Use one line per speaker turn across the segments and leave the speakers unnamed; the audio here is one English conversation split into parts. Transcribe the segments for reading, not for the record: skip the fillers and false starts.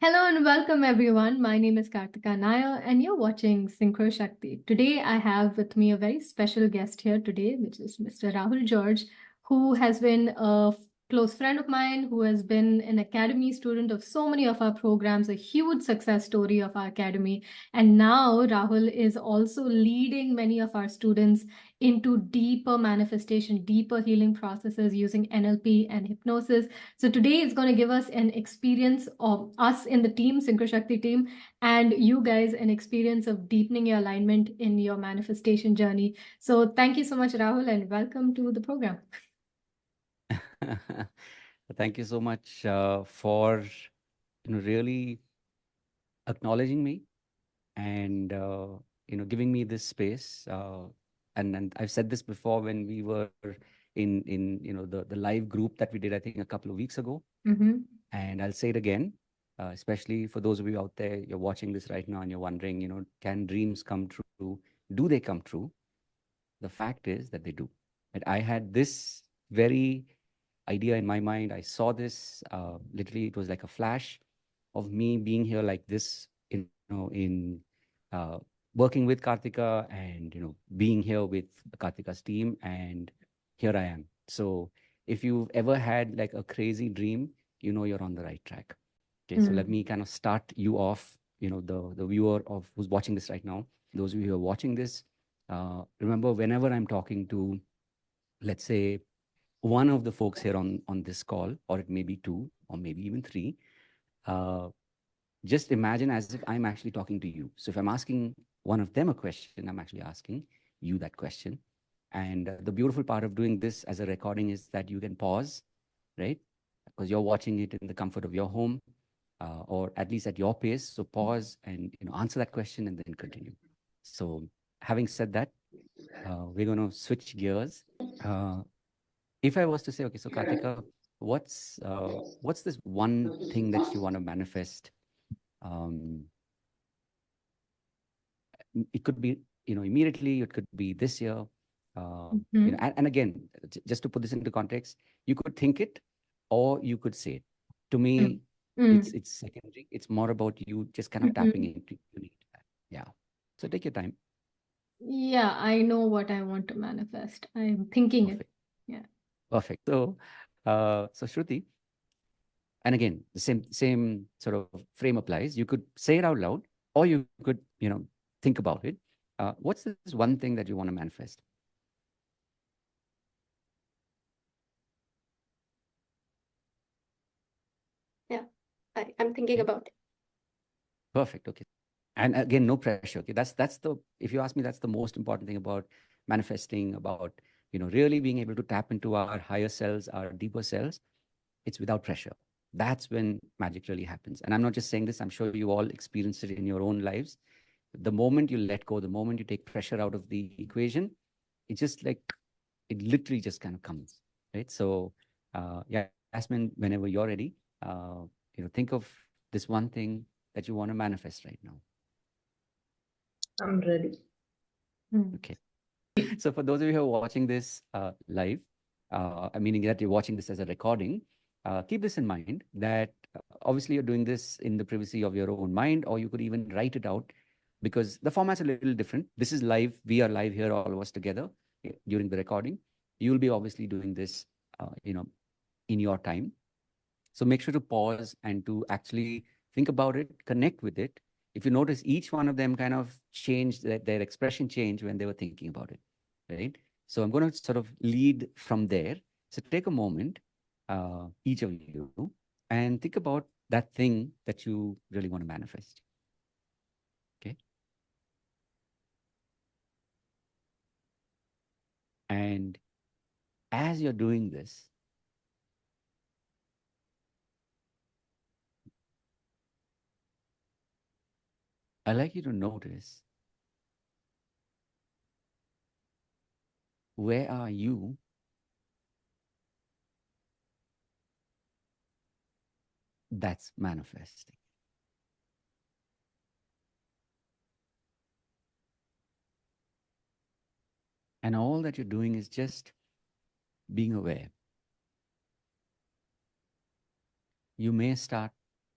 Hello and welcome everyone. My name is Kartika Nair and you're watching Synchro Shakti. Today I have with me a very special guest here today, which is Mr. Rahul George, who has been a close friend of mine, who has been an academy student of so many of our programs, a huge success story of our academy. And now Rahul is also leading many of our students into deeper manifestation, deeper healing processes using NLP and hypnosis. So today is going to give us an experience of us in the team, Synchro Shakti team, and you guys an experience of deepening your alignment in your manifestation journey. So thank you so much, Rahul, and welcome to the program.
Thank you so much for really acknowledging me and giving me this space. And I've said this before when we were in the live group that we did, I think a couple of weeks ago.
Mm-hmm.
And I'll say it again, especially for those of you out there, you're watching this right now and you're wondering, can dreams come true? Do they come true? The fact is that they do. And I had this very idea in my mind. I saw this, literally, it was like a flash of me being here like this, in uh, working with Kartika and, being here with Kartika's team. And here I am. So if you've ever had like a crazy dream, you're on the right track. Okay, so let me kind of start you off, the viewer of who's watching this right now, those of you who are watching this, remember whenever I'm talking to, let's say, one of the folks here on this call, or it may be two, or maybe even three, uh, just imagine as if I'm actually talking to you. So if I'm asking one of them a question, I'm actually asking you that question. And the beautiful part of doing this as a recording is that you can pause, right? Because you're watching it in the comfort of your home, or at least at your pace. So pause and answer that question and then continue. So having said that, we're going to switch gears. Uh, if I was to say, okay, so Kartika, what's this one thing that you want to manifest? Um, it could be immediately. It could be this year. And again, just to put this into context, you could think it, or you could say it. To me, it's secondary. It's more about you just kind of tapping into you need that. Yeah. So take your time.
Yeah, I know what I want to manifest. I'm thinking it.
Perfect.
Yeah.
Perfect. So Shruti, and again, the same sort of frame applies. You could say it out loud, or you could, think about it. What's this one thing that you want to manifest?
Yeah, I'm thinking
Okay,
about it.
perfect. Okay, and again, no pressure. Okay, that's the if you ask me, that's the most important thing about manifesting, about really being able to tap into our higher selves, our deeper selves. It's without pressure. That's when magic really happens. And I'm not just saying this. I'm sure you all experienced it in your own lives. The moment you let go, the moment you take pressure out of the equation, it's just like it literally just kind of comes, right? So, yeah, Yasmin, whenever you're ready, think of this one thing that you want to manifest right now.
I'm ready.
Okay. So for those of you who are watching this live, meaning that you're watching this as a recording, keep this in mind that obviously you're doing this in the privacy of your own mind, or you could even write it out because the format's a little different. This is live. We are live here, all of us together during the recording. You'll be obviously doing this, in your time. So make sure to pause and to actually think about it, connect with it. If you notice, each one of them kind of changed their expression changed when they were thinking about it, right? So I'm going to sort of lead from there. So take a moment, each of you, and think about that thing that you really want to manifest. Okay. And as you're doing this, I'd like you to notice, where are you that's manifesting? And all that you're doing is just being aware. You may start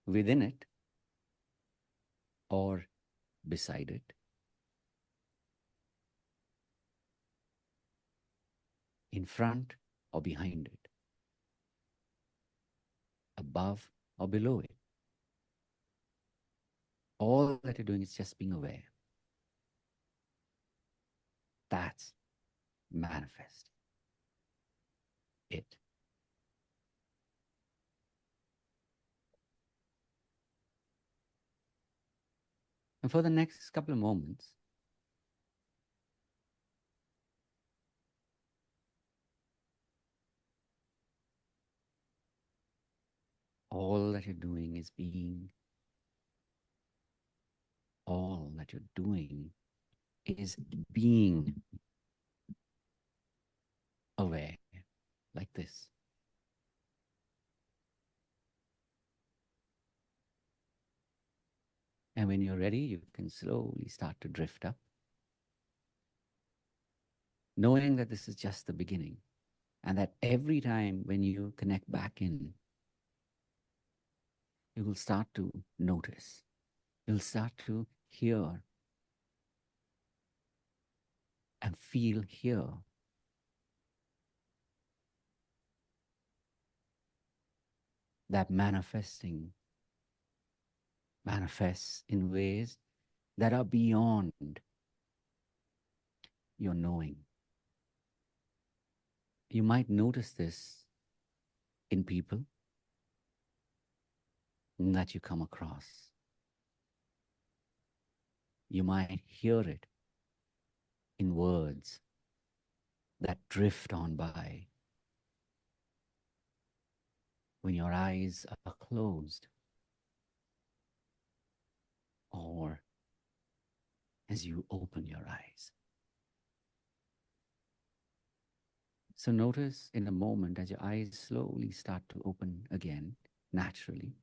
within it, or beside it, in front or behind it, above or below it. All that you're doing is just being aware. That's manifest it. And for the next couple of moments, all that you're doing is being. All that you're doing is being aware, like this. And when you're ready, you can slowly start to drift up, knowing that this is just the beginning, and that every time when you connect back in, you will start to notice, you'll start to hear and feel here that manifests in ways that are beyond your knowing. You might notice this in people that you come across. You might hear it in words that drift on by when your eyes are closed, or as you open your eyes. So notice in a moment as your eyes slowly start to open again, naturally.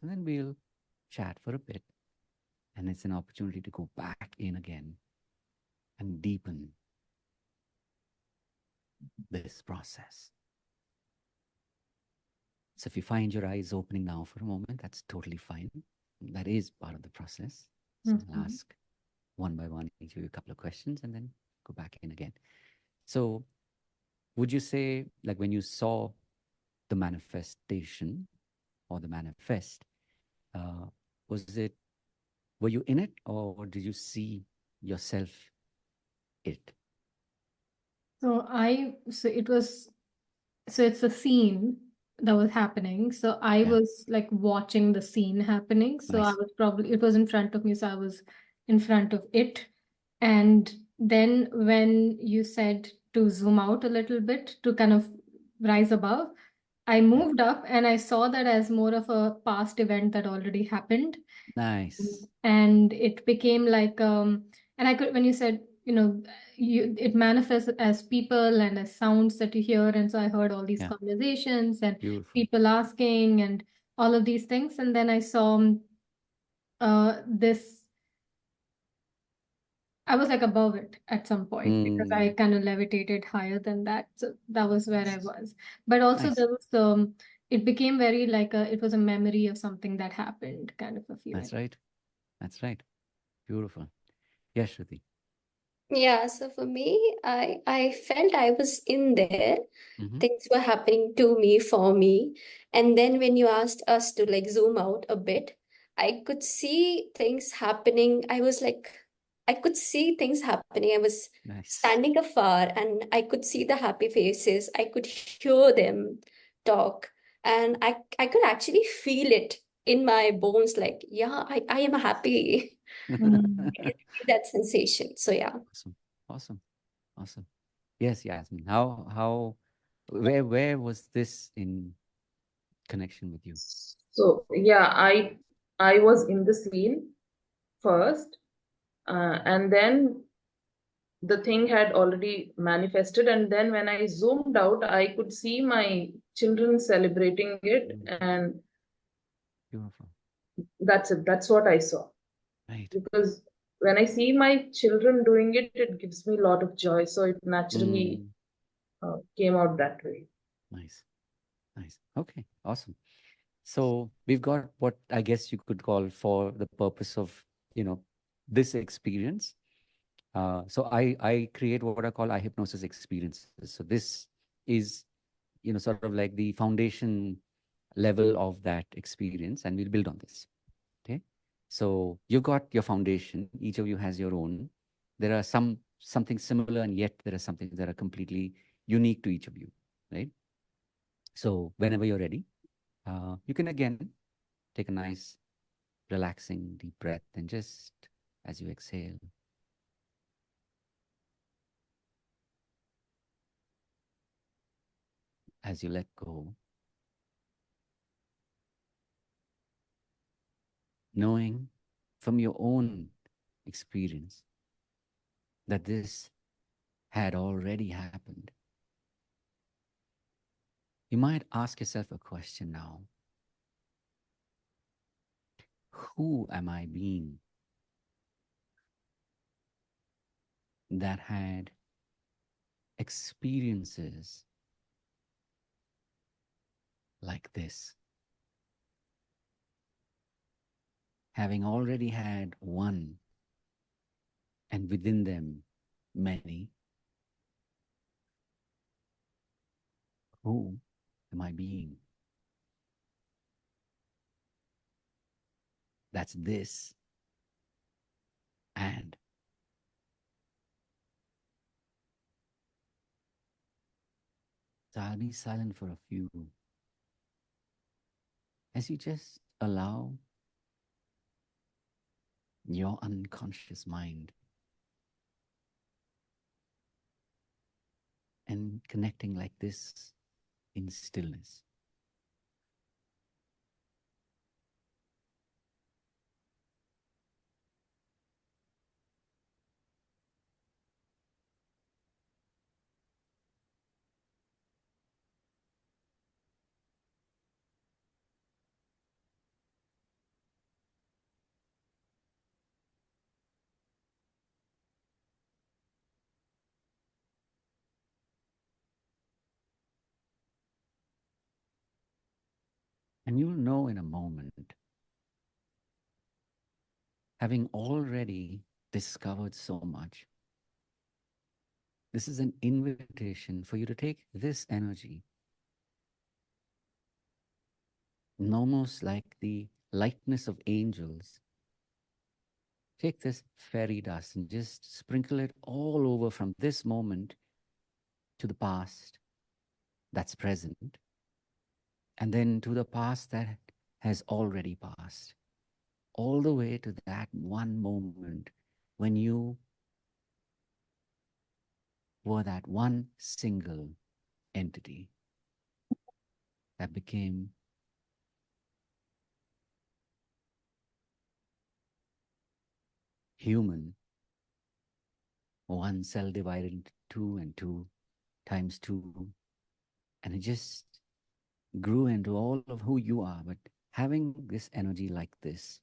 And then we'll chat for a bit. And it's an opportunity to go back in again and deepen this process. So if you find your eyes opening now for a moment, that's totally fine. That is part of the process. So I'll ask one by one each of you a couple of questions and then go back in again. So would you say, like when you saw the manifestation or the manifest, were you in it, or did you see yourself it?
So it's a scene that was happening. So I
Yeah.
was like watching the scene happening. So I
Nice.
it was in front of me. So I was in front of it. And then when you said to zoom out a little bit to kind of rise above, I moved up and I saw that as more of a past event that already happened.
Nice.
And it became like and I could, when you said, it manifests as people and as sounds that you hear, and so I heard all these
Yeah.
conversations and
Beautiful.
people asking and all of these things, and then I saw this, I was like above it at some point because I kind of levitated higher than that, so that was where I was. But also
Nice.
there was it became very like it was a memory of something that happened, kind of a feeling.
That's right. That's right. Beautiful. Yes, Shruti.
Yeah, so for me, I felt I was in there.
Mm-hmm.
Things were happening to me, for me. And then when you asked us to like zoom out a bit, I could see things happening. I could see things happening. I was
Nice.
standing afar and I could see the happy faces. I could hear them talk. And I could actually feel it in my bones, like, yeah, I am happy. That sensation. So yeah.
Awesome. Yes, Yasmin. Where was this in connection with you?
So yeah, I was in the scene first, and then the thing had already manifested, and then when I zoomed out, I could see my children celebrating it, and
Beautiful.
that's it. That's what I saw.
Right.
Because when I see my children doing it, it gives me a lot of joy. So it naturally came out that way.
Nice. Okay. Awesome. So we've got what I guess you could call, for the purpose of, this experience. So I create what I call iHypnosis experiences. So this is, sort of like the foundation level of that experience, and we'll build on this. Okay. So you've got your foundation. Each of you has your own. There are something similar, and yet there are some things that are completely unique to each of you, right? So whenever you're ready, you can again take a nice, relaxing, deep breath, and just as you exhale, as you let go, knowing from your own experience that this had already happened. You might ask yourself a question now. Who am I being that had experiences like this? Having already had one, and within them many, who am I being? That's this. And so I'll be silent for a few as you just allow your unconscious mind and connecting like this in stillness. And you'll know in a moment, having already discovered so much, this is an invitation for you to take this energy, almost like the lightness of angels. Take this fairy dust and just sprinkle it all over from this moment to the past that's present, and then to the past that has already passed, all the way to that one moment when you were that one single entity that became human, one cell divided into two, and two times two, and it just grew into all of who you are. But having this energy like this,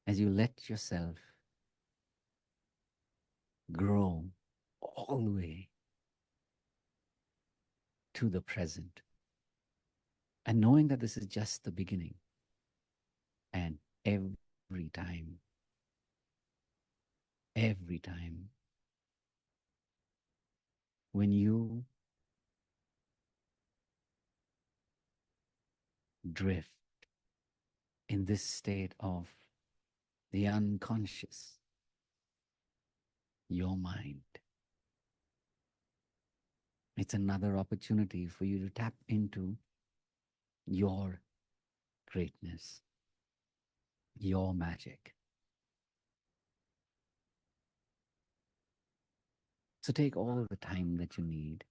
as you let yourself grow all the way to the present, and knowing that this is just the beginning, and every time when you drift in this state of the unconscious, your mind, it's another opportunity for you to tap into your greatness, your magic. So take all the time that you need,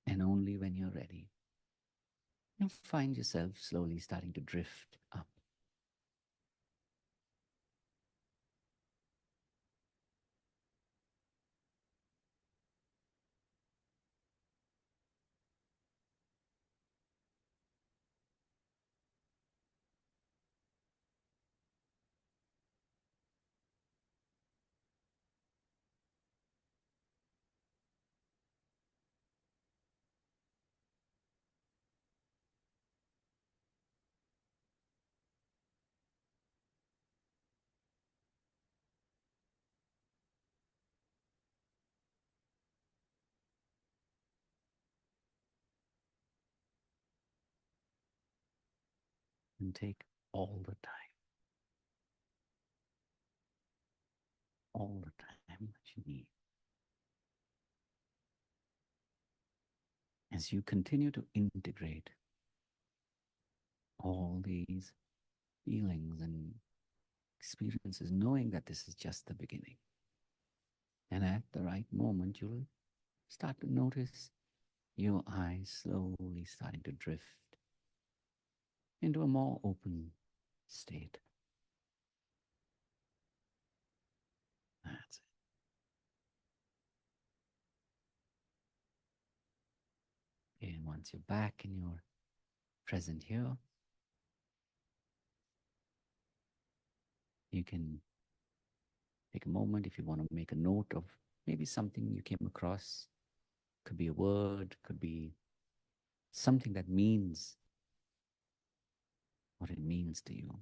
and only when you're ready, you'll find yourself slowly starting to drift up. And take all the time that you need. As you continue to integrate all these feelings and experiences, knowing that this is just the beginning. And at the right moment, you'll start to notice your eyes slowly starting to drift into a more open state. That's it. And once you're back and you're present here, you can take a moment if you want to make a note of maybe something you came across. Could be a word, could be something that means what it means to you.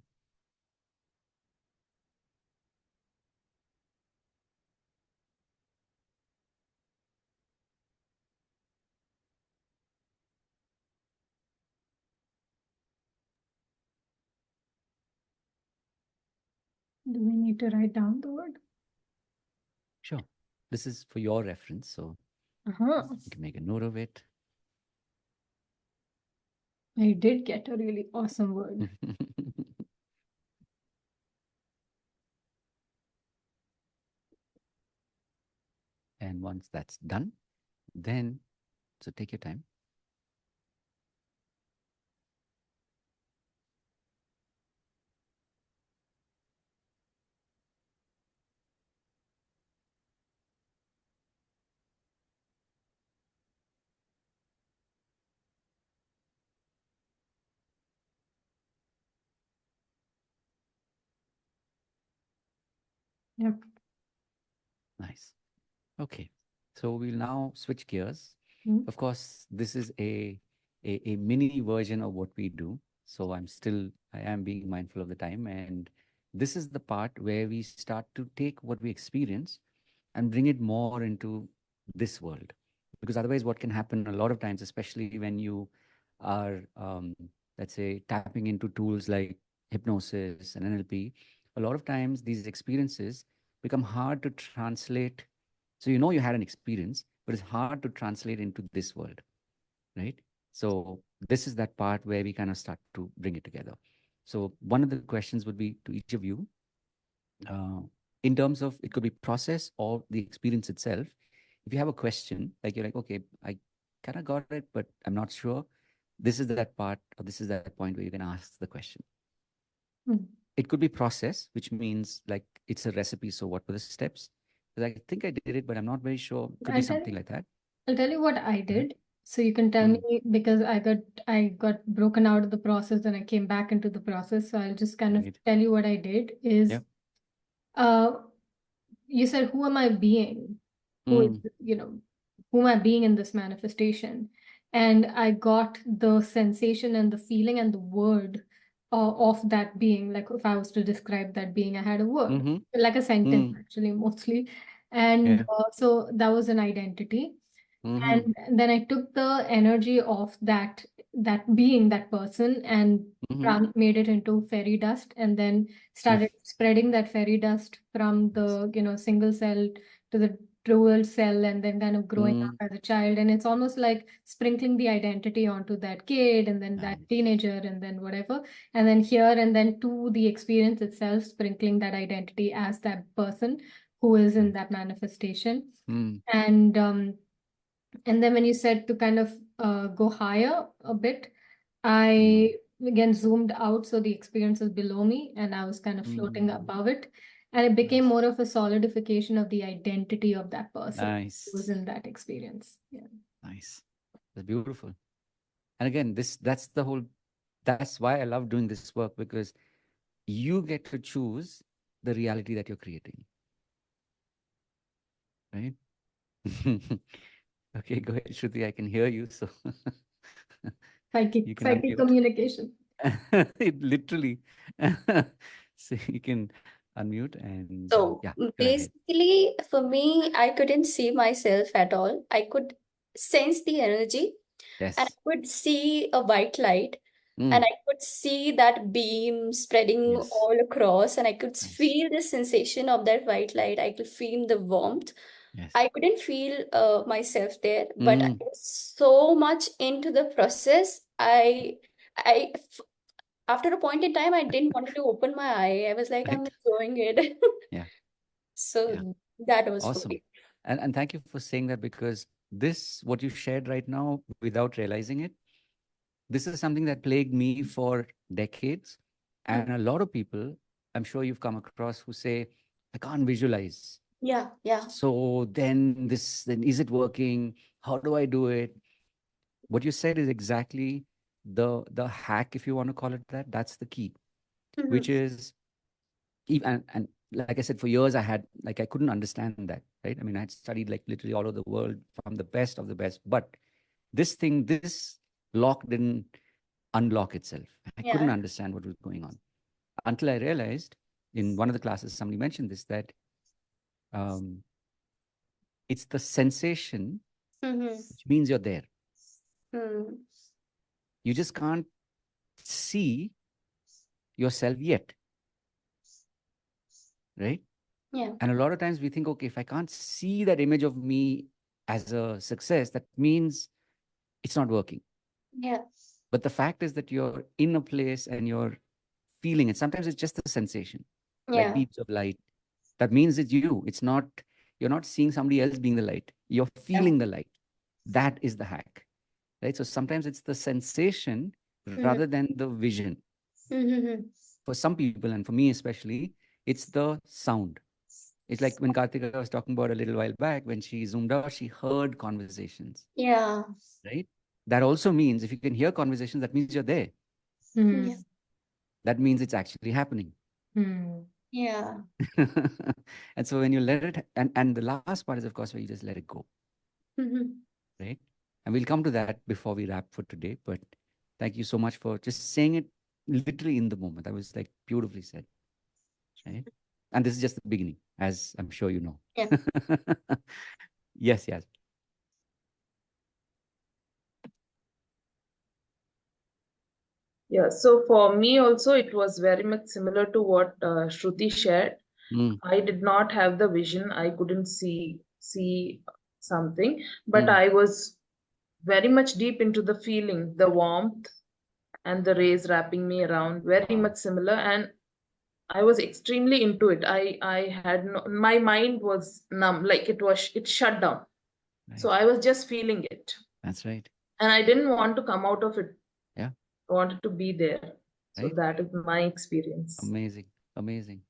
Do we need to write down the word?
Sure. This is for your reference, so
Uh-huh.
you can make a note of it.
I did get a really awesome word.
And once that's done, then, so take your time.
Yep.
Nice. Okay. So we'll now switch gears.
Mm.
Of course, this is a mini version of what we do. So I am being mindful of the time. And this is the part where we start to take what we experience and bring it more into this world. Because otherwise, what can happen a lot of times, especially when you are, let's say, tapping into tools like hypnosis and NLP, a lot of times these experiences become hard to translate. So you know you had an experience, but it's hard to translate into this world, right? So this is that part where we kind of start to bring it together. So one of the questions would be to each of you, in terms of it could be process or the experience itself. If you have a question, like you're like, okay, I kind of got it, but I'm not sure. This is that part, or this is that point where you can ask the question.
Mm.
It could be process, which means like it's a recipe. So what were the steps? Because I think I did it, but I'm not very sure. Could be something like that.
I'll tell you what I did. So you can tell me, because I got broken out of the process and I came back into the process. So I'll just kind of
Right.
tell you what I did is,
Yep.
You said, who am I being? Who is, who am I being in this manifestation? And I got the sensation and the feeling and the word of that being. Like if I was to describe that being, I had a word, like a sentence actually, mostly. And so that was an identity. And then I took the energy of that being, that person, and made it into fairy dust, and then started spreading that fairy dust from the single cell to the dual cell, and then kind of growing up as a child. And it's almost like sprinkling the identity onto that kid, and then that teenager, and then whatever, and then here, and then to the experience itself, sprinkling that identity as that person who is in that manifestation. And then when you said to kind of go higher a bit, I again zoomed out, so the experience was below me and I was kind of floating above it. And it became more of a solidification of the identity of that person who was in that experience. Yeah.
Nice. That's beautiful. And again, that's why I love doing this work, because you get to choose the reality that you're creating. Right? Okay, go ahead, Shruti. I can hear you. So
Psychic
unmute.
communication.
It literally. So you can unmute and
So
yeah, go ahead.
basically, for me, I couldn't see myself at all. I could sense the energy and I
Yes.
could see a white light. and I could see that beam spreading
Yes.
all across, and I could
Nice.
feel the sensation of that white light. I could feel the warmth.
Yes.
I couldn't feel myself there, but I was so much into the process. I, after a point in time, I didn't want to open my eye. I was like, I'm
Right.
enjoying it.
Yeah.
So
Yeah.
that was for
Awesome.
me.
And thank you for saying that, because this, what you shared right now, without realizing it, this is something that plagued me for decades.
Mm.
And a lot of people, I'm sure you've come across, who say, I can't visualize.
Yeah, yeah.
So then is it working? How do I do it? What you said is exactly the hack, if you want to call it that. That's the key, which
Mhm.
is, and like I said, for years I couldn't understand that, right? I mean, I had studied like literally all over the world from the best of the best, but this lock didn't unlock itself. I couldn't
Yeah.
understand what was going on until I realized, in one of the classes somebody mentioned this, that um, it's the sensation,
Mm-hmm.
which means you're there.
Mm.
You just can't see yourself yet, right?
Yeah.
And a lot of times we think, okay, if I can't see that image of me as a success, that means it's not working.
Yeah.
But the fact is that you're in a place and you're feeling it. Sometimes it's just a sensation, like
Yeah.
beams of light. That means it's you. It's not, you're not seeing somebody else being the light. You're
Yeah.
feeling the light. That is the hack, right? So sometimes it's the sensation
Mm-hmm.
rather than the vision.
Mm-hmm.
For some people, and for me especially, it's the sound. It's like when Kartika was talking about a little while back, when she zoomed out, she heard conversations,
Yeah.
right? That also means if you can hear conversations, that means you're there.
Yeah.
That means it's actually happening.
Yeah.
And so when you let it, and the last part is, of course, where you just let it go,
Mm-hmm.
right? And we'll come to that before we wrap for today. But thank you so much for just saying it literally in the moment. That was like beautifully said, right? And this is just the beginning, as I'm sure you know.
Yeah.
Yes, yes.
Yeah, so for me also, it was very much similar to what Shruti shared. I did not have the vision. I couldn't see something, but I was very much deep into the feeling, the warmth and the rays wrapping me around, very much similar. And I was extremely into it. I had no, my mind was numb, like it shut down. So
Right.
I was just feeling it.
That's right.
And I didn't want to come out of it.
Yeah.
I wanted to be there. So
Right.
that is my experience.
Amazing. Amazing.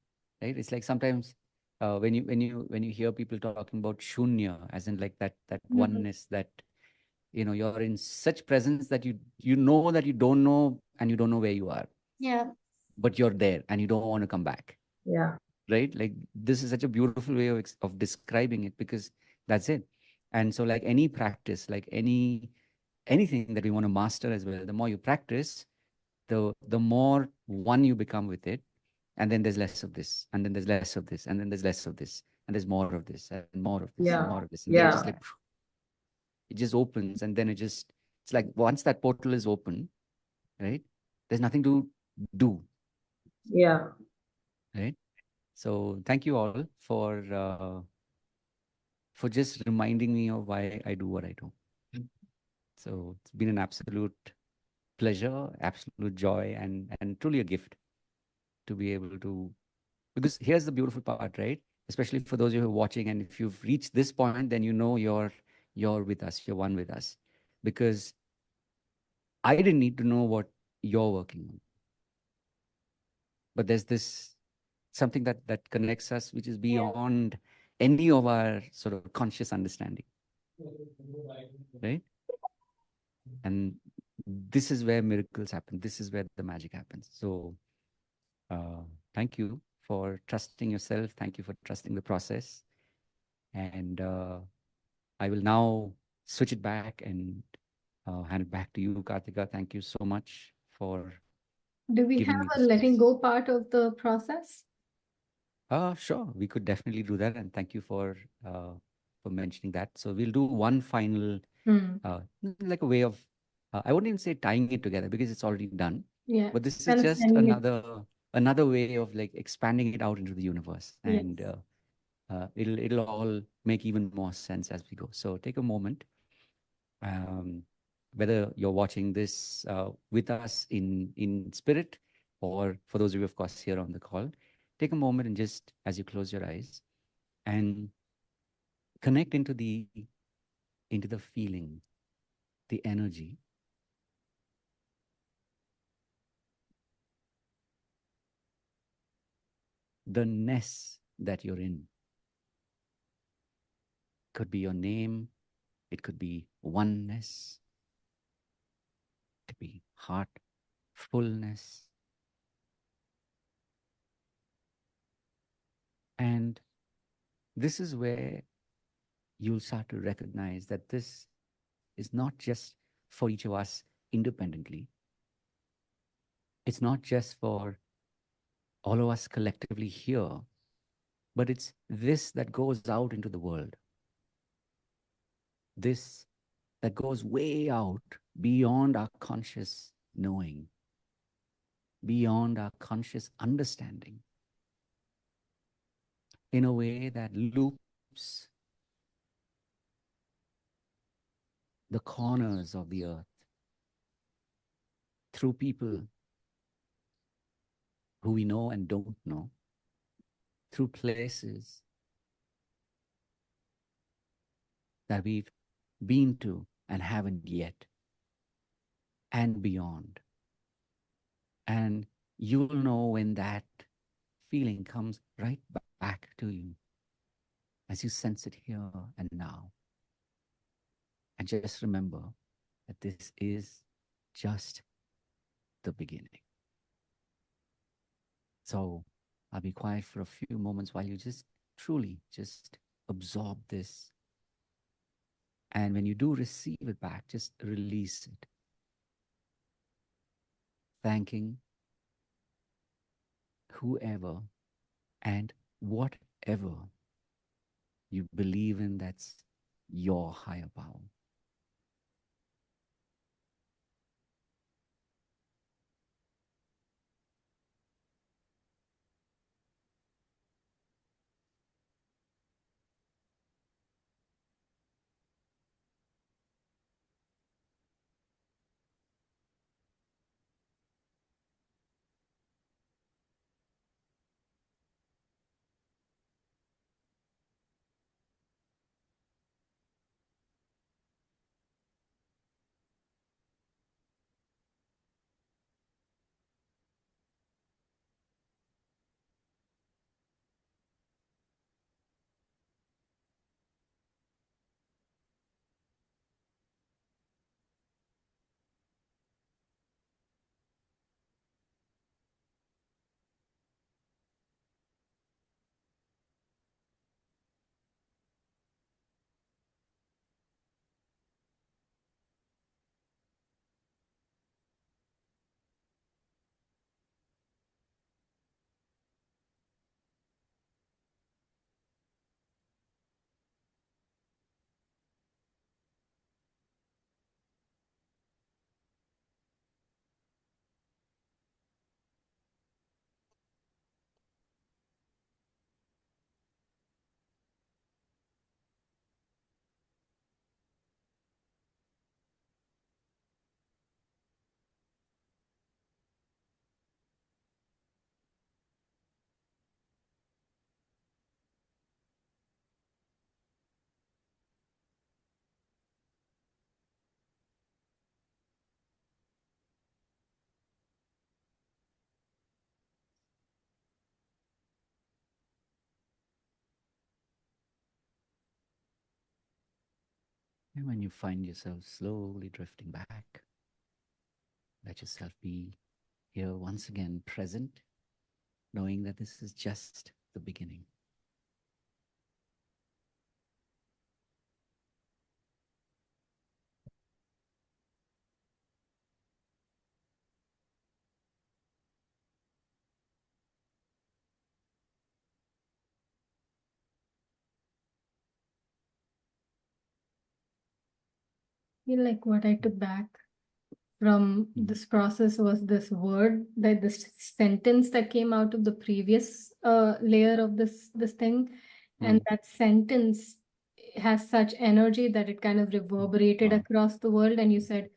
Right. It's like sometimes when you hear people talking about shunya, as in like that oneness, that you're in such presence that you know that you don't know, and you don't know where you are,
Yeah.
but you're there and you don't want to come back.
Yeah.
Right. Like, this is such a beautiful way of describing it, because that's it. And so, like any practice, like anything that we want to master as well, the more you practice, the more one you become with it. And then there's less of this, and then there's less of this, and then there's less of this, and there's more of this, and more of this, and
Yeah.
more of this, and then it just
Yeah.
like it just opens, and then it's like once that portal is open, right, there's nothing to do.
Yeah.
Right. So thank you all for just reminding me of why I do what I do. So it's been an absolute pleasure, absolute joy, and truly a gift to be able to. Because here's the beautiful part, right? Especially for those of you who are watching, and if you've reached this point, then you know you're with us, you're one with us. Because I didn't need to know what you're working on, but there's this something that connects us, which is
Yeah.
beyond any of our sort of conscious understanding, right? And this is where miracles happen. This is where the magic happens. So thank you for trusting yourself. Thank you for trusting the process. And I will now switch it back and hand it back to you, Kartika. Thank you so much for
Do we
giving
have
me
a
this
letting
space.
go part of the process?
Sure, we could definitely do that. And thank you for mentioning that. So we'll do one final, like a way of I wouldn't even say tying it together because it's already done.
Yeah.
But this is
Kind of
just
sending it.
another way of like expanding it out into the universe,
Yes.
and it'll all make even more sense as we go. So take a moment, um, whether you're watching this with us in spirit, or for those of you, of course, here on the call, take a moment and just as you close your eyes and connect into the feeling, the energy, the ness that you're in. Could be your name, it could be oneness, it could be heart fullness. And this is where you'll start to recognize that this is not just for each of us independently. It's not just for all of us collectively here, but it's this that goes out into the world. This that goes way out beyond our conscious knowing, beyond our conscious understanding, in a way that loops the corners of the earth through people who we know and don't know, through places that we've been to and haven't yet, and beyond. And you'll know when that feeling comes right back to you as you sense it here and now. And just remember that this is just the beginning. So I'll be quiet for a few moments while you just truly just absorb this. And when you do receive it back, just release it. Thanking whoever and whatever you believe in that's your higher power. And when you find yourself slowly drifting back, let yourself be here once again, present, knowing that this is just the beginning.
Feel like what I took back from this process was this word, that this sentence that came out of the previous layer of this thing. And that sentence has such energy that it kind of reverberated
Wow.
across the world. And you said,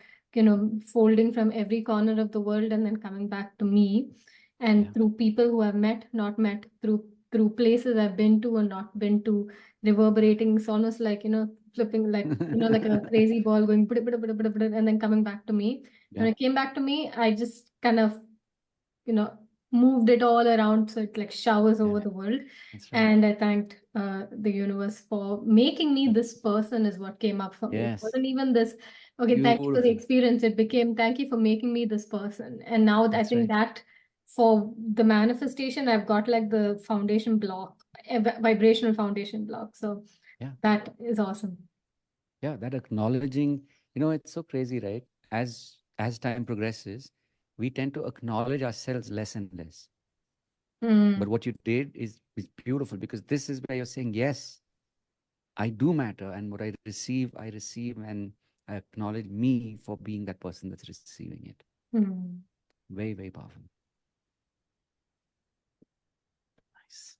folding from every corner of the world and then coming back to me. And
Yeah.
through people who I've met, not met, through places I've been to or not been to, reverberating. It's almost like, flipping, like, like a crazy ball going, and then coming back to me. When
Yeah.
it came back to me, I just kind of, moved it all around. So it like showers over the world.
That's right.
And I thanked the universe for making me this person, is what came up for me. It
Yes.
wasn't even this, okay, thank you for the
Beautiful.
experience. It became, thank you for making me this person. And now I
That's
think
right.
that for the manifestation, I've got like the foundation block, a vibrational foundation block. So
Yeah.
that is awesome.
Yeah, that acknowledging, it's so crazy, right? As time progresses, we tend to acknowledge ourselves less and less. But what you did is beautiful, because this is where you're saying, yes, I do matter, and what I receive, and I acknowledge me for being that person that's receiving it. Very, very powerful. Nice.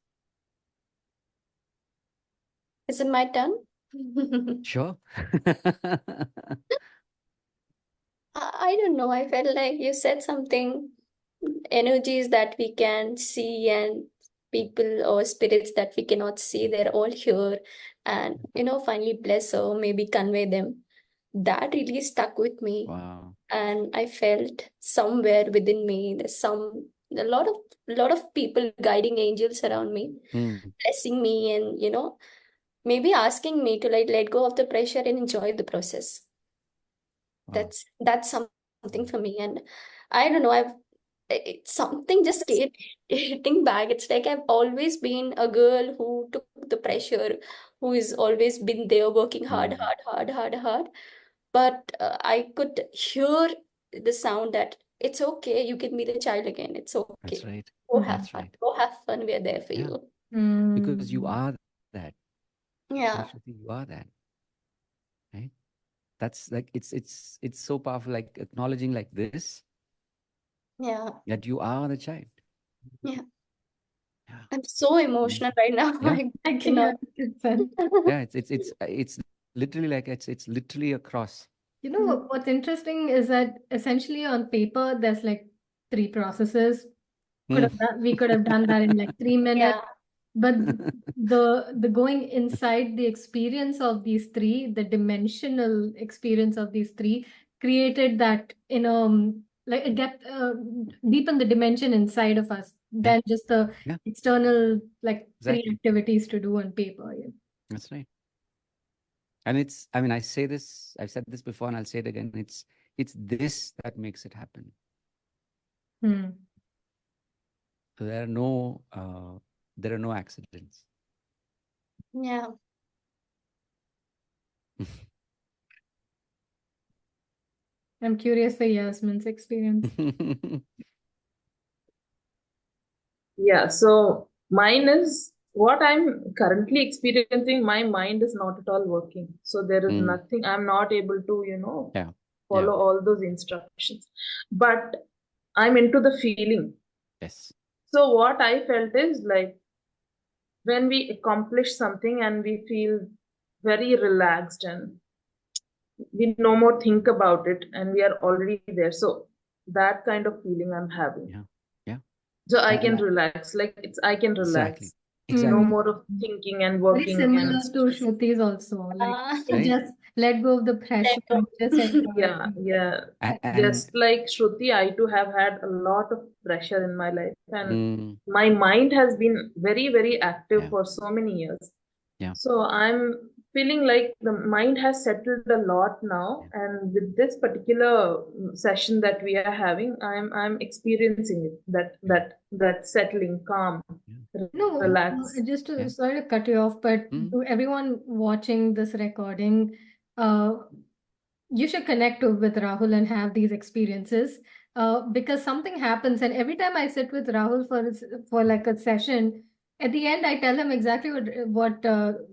Is it my turn?
Sure.
I don't know. I felt like you said something, energies that we can see and people or spirits that we cannot see, they're all here. And, finally bless or maybe convey them. That really stuck with me.
Wow.
And I felt somewhere within me, there's a lot of people, guiding angels around me, blessing me and, maybe asking me to like let go of the pressure and enjoy the process.
Wow.
That's something for me. And I don't know, it's something just kept hitting back. It's like I've always been a girl who took the pressure, who has always been there working hard. But I could hear the sound that it's okay, you can be the child again. It's okay.
That's right.
Go have
That's
fun.
right.
Go have fun. We're there for
Yeah.
you.
Because you are that.
Yeah.
Shruti, you are that. Right? That's like, it's so powerful, like acknowledging like this,
Yeah.
that you are the child.
Yeah.
Yeah.
I'm so emotional right now.
Yeah.
I cannot.
Yeah, it's literally like it's literally a cross.
What's interesting is that essentially on paper, there's like 3 processes. We could have done that in like 3 minutes.
Yeah.
But the going inside the experience of these 3, the dimensional experience of these 3, created that like a depth, deepen the dimension inside of us than just the external like 3
Exactly.
activities to do on paper. Yeah.
That's right. And I say this, I've said this before and I'll say it again. It's this that makes it happen. So there are no accidents.
Yeah.
I'm curious for Yasmin's experience.
Yeah, so mine is what I'm currently experiencing. My mind is not at all working. So there is nothing, I'm not able to, follow all those instructions. But I'm into the feeling.
Yes.
So what I felt is like when we accomplish something and we feel very relaxed and we no more think about it and we are already there. So that kind of feeling I'm having.
Yeah. Yeah.
So I can relax. Like I can relax.
Exactly.
No more of thinking and
Very
working
similar
and
to Shruti's also. Like
Right?
just let go of the pressure. Just enjoy.
yeah.
And
Just like Shruti, I too have had a lot of pressure in my life, and my mind has been very, very active for so many years.
Yeah.
So I'm feeling like the mind has settled a lot now, and with this particular session that we are having, I'm experiencing it, that settling, calm,
No,
relax.
just to, sorry to cut you off, but to everyone watching this recording, you should connect with Rahul and have these experiences, because something happens. And every time I sit with Rahul for like a session, at the end I tell him exactly what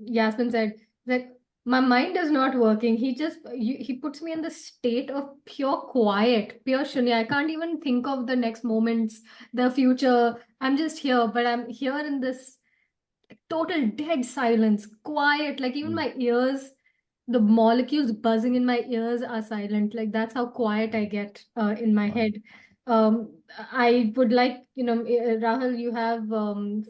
Yasmin said. Like my mind is not working. He puts me in the state of pure quiet, pure shunya. I can't even think of the next moments, the future. I'm just here, but I'm here in this total dead silence, quiet. Like even my ears, the molecules buzzing in my ears are silent. Like that's how quiet I get in my
Wow.
head. I would like, Rahul, you have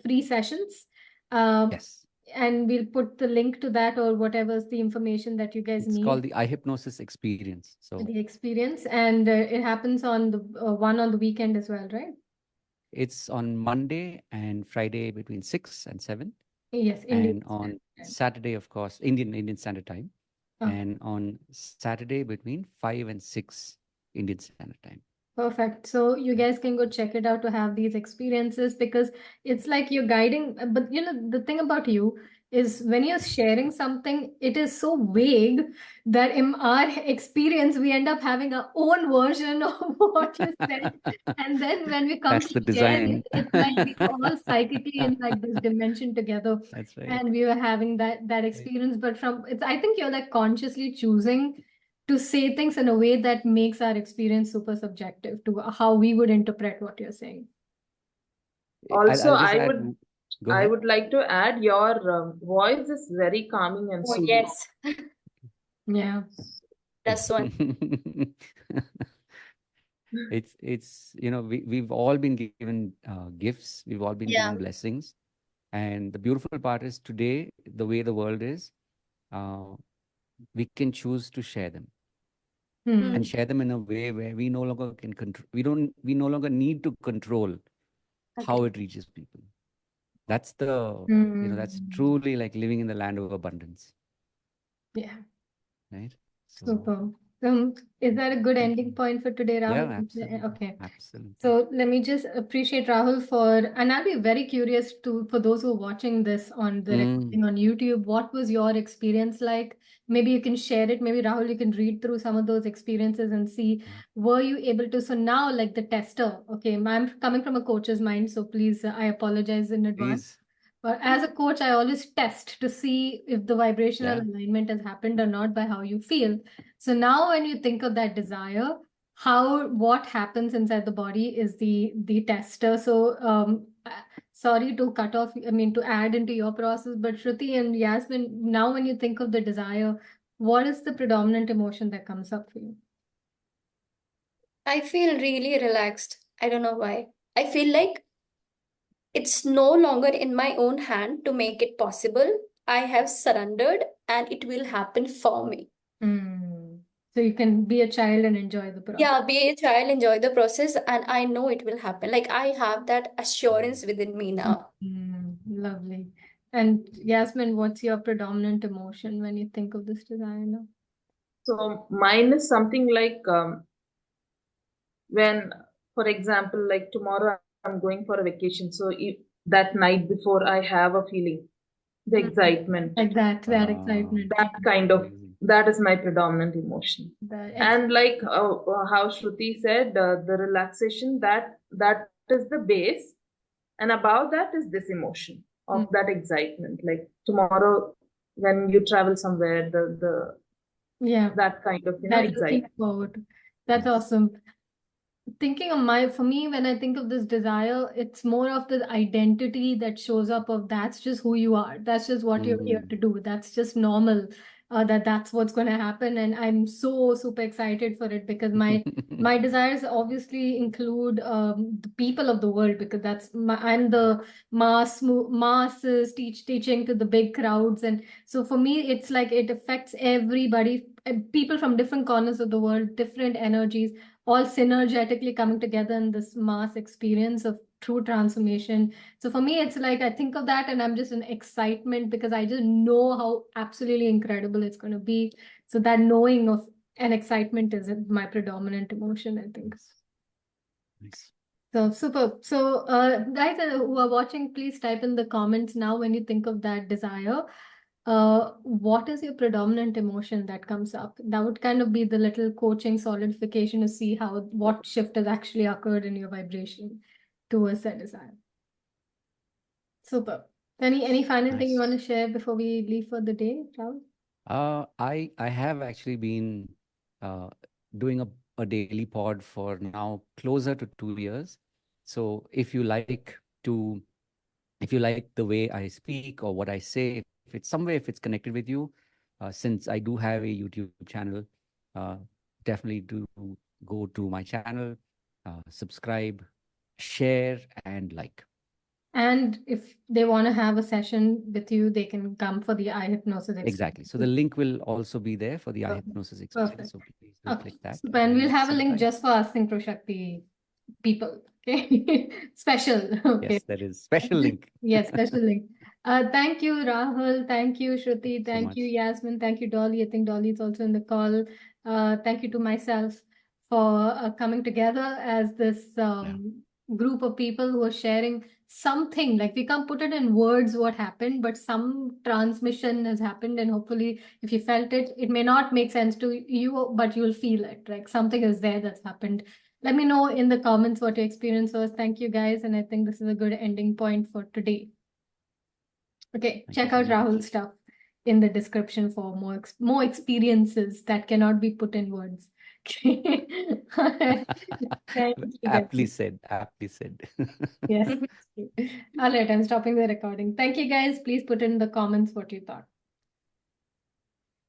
free sessions.
Yes.
And we'll put the link to that or whatever's the information that you guys
It's called
need,
the iHypnosis experience. So
the experience. And it happens on the one on the weekend as well, right?
it's on Monday and Friday between 6 and 7.
Yes,
And
indeed.
on Saturday, of course, Indian Standard Time.
Oh,
And on Saturday between 5 and 6 Indian Standard Time.
perfect. So you guys can go check it out to have these experiences because it's like you're guiding. But the thing about you is when you're sharing something, it is so vague that in our experience, we end up having our own version of what you said. And then when we come
That's
to
the
share
design.
it, it's like we are all psychically in like this dimension together.
That's right.
And we were having that experience. But I think you're like consciously choosing to say things in a way that makes our experience super subjective to how we would interpret what you're saying.
Also,
I'll just add. Go
I
ahead.
would like to add your voice is very calming and
Oh,
soothing.
yes,
Yeah.
that's one.
It's we've all been given gifts. We've all been
Yeah.
given blessings. And the beautiful part is today, the way the world is, we can choose to share them
Hmm.
and share them in a way where we no longer can control. We no longer need to control how
Agree.
it reaches people. That's that's
Hmm.
truly like living in the land of abundance,
Yeah.
right? So
Super. Is that a good
thank
ending
you.
point for today,
Yeah,
Rahul?
absolutely.
Okay.
Absolutely.
So let me just appreciate Rahul and I'll be very curious for those who are watching this on the recording on YouTube, what was your experience like? Maybe you can share it. Maybe Rahul, you can read through some of those experiences and see, were you able to? So now, like the tester, okay, I'm coming from a coach's mind, so please, I apologize in advance.
Please.
But as a coach, I always test to see if the vibrational
Yeah.
alignment has happened or not by how you feel. So now when you think of that desire, what happens inside the body is the tester. So sorry to cut off, I mean to add into your process, but Shruti and Yasmin, now when you think of the desire, what is the predominant emotion that comes up for you?
I feel really relaxed. I don't know why. I feel like it's no longer in my own hand to make it possible. I have surrendered and it will happen for me.
So you can be a child and enjoy the process.
Yeah, be a child, enjoy the process, and I know it will happen. Like I have that assurance within me now.
Lovely. And Yasmin, what's your predominant emotion when you think of this desire now?
So mine is something like when, for example, like tomorrow I'm going for a vacation. So if that night before I have a feeling, the excitement,
Like that excitement.
that kind of, that is my predominant emotion. And like how Shruti said, the relaxation, that is the base, and above that is this emotion of that excitement. Like tomorrow, when you travel somewhere, that kind of
That looking
excitement.
forward. That's awesome. Thinking of for me, when I think of this desire, it's more of the identity that shows up of that's just who you are. That's just what you're here to do. That's just normal. That's what's going to happen. And I'm so super excited for it because my desires obviously include the people of the world because I'm the masses teaching to the big crowds. And so for me, it's like it affects everybody, people from different corners of the world, different energies, all synergetically coming together in this mass experience of true transformation. So for me, it's like I think of that and I'm just in excitement because I just know how absolutely incredible it's going to be. So that knowing of and excitement is my predominant emotion, I think.
Nice.
So super. So guys who are watching, please type in the comments now when you think of that desire. What is your predominant emotion that comes up? That would kind of be the little coaching solidification to see what shift has actually occurred in your vibration towards that desire. Super. Any final thing you want to share before we leave for the day, Rahul?
I have actually been doing a daily pod for now closer to 2 years. So to if you like the way I speak or what I say, if it's connected with you, since I do have a YouTube channel, uh, definitely do go to my channel, subscribe, share, and like.
And if they want to have a session with you, they can come for the iHypnosis experience.
Exactly. So the link will also be there for the
Perfect.
iHypnosis experience.
Perfect.
So please do
Okay.
click that.
Super. And we'll have a link
subscribe.
just for us Synchro Shakti people. Okay. Special. Okay.
Yes, that is special link.
Yes, special link. Thank you, Rahul. Thank you, Shruti.
So
Thank you,
much.
Yasmin. Thank you, Dolly. I think Dolly is also in the call. Thank you to myself for coming together as this group of people who are sharing something. Like we can't put it in words what happened, but some transmission has happened, and hopefully, if you felt it, it may not make sense to you, but you'll feel it. Like something is there that's happened. Let me know in the comments what your experience was. Thank you, guys. And I think this is a good ending point for today. Okay, check out Rahul's stuff in the description for more experiences that cannot be put in words. Okay. Thank you,
Aptly
guys.
said. Aptly said.
Yes. All right, I'm stopping the recording. Thank you, guys. Please put in the comments what you thought.